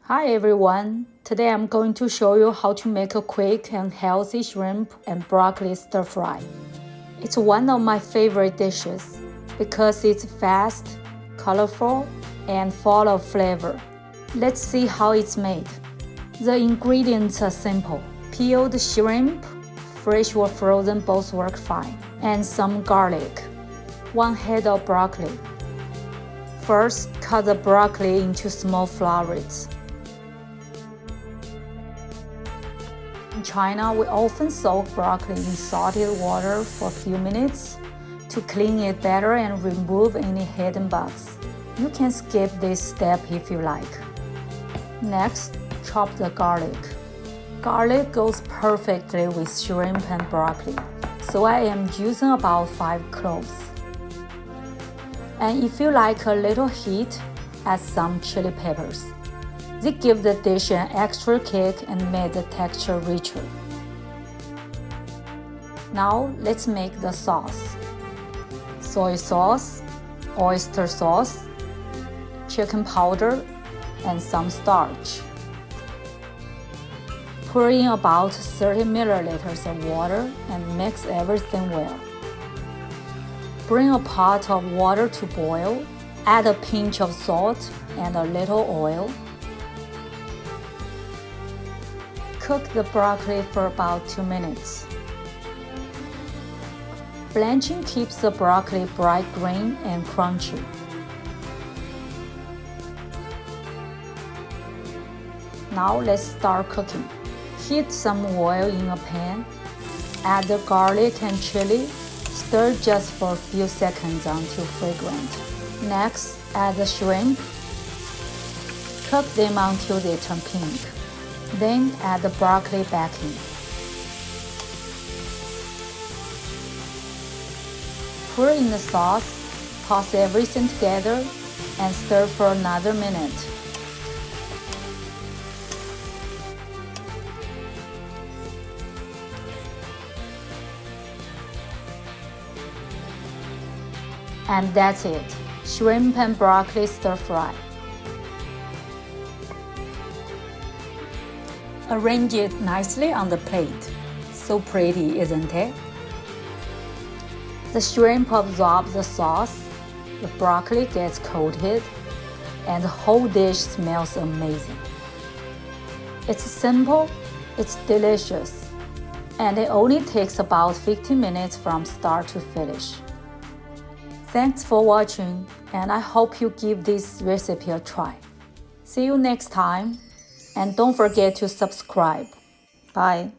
Hi everyone! Today I'm going to show you how to make a quick and healthy shrimp and broccoli stir fry. It's one of my favorite dishes because it's fast, colorful, and full of flavor. Let's see how it's made. The ingredients are simple. Peeled shrimp, fresh or frozen both work fine, and some garlic. 1 head of broccoli. First, cut the broccoli into small florets. In China, we often soak broccoli in salted water for a few minutes to clean it better and remove any hidden bugs. You can skip this step if you like. Next, chop the garlic. Garlic goes perfectly with shrimp and broccoli, so I am using about 5 cloves. And if you like a little heat, add some chili peppers. They give the dish an extra kick and make the texture richer. Now let's make the sauce. Soy sauce, oyster sauce, chicken powder, and some starch. Pour in about 30 milliliters of water and mix everything well. Bring a pot of water to boil, add a pinch of salt and a little oil. Cook the broccoli for about 2 minutes. Blanching keeps the broccoli bright green and crunchy. Now let's start cooking. Heat some oil in a pan. Add the garlic and chili. Stir just for a few seconds until fragrant. Next, add the shrimp. Cook them until they turn pink. Then add the broccoli back in. Pour in the sauce, toss everything together, and stir for another minute. And that's it, shrimp and broccoli stir fry. Arrange it nicely on the plate. So pretty, isn't it? The shrimp absorbs the sauce, the broccoli gets coated, and the whole dish smells amazing. It's simple, it's delicious, and it only takes about 15 minutes from start to finish. Thanks for watching, and I hope you give this recipe a try. See you next time. And don't forget to subscribe. Bye.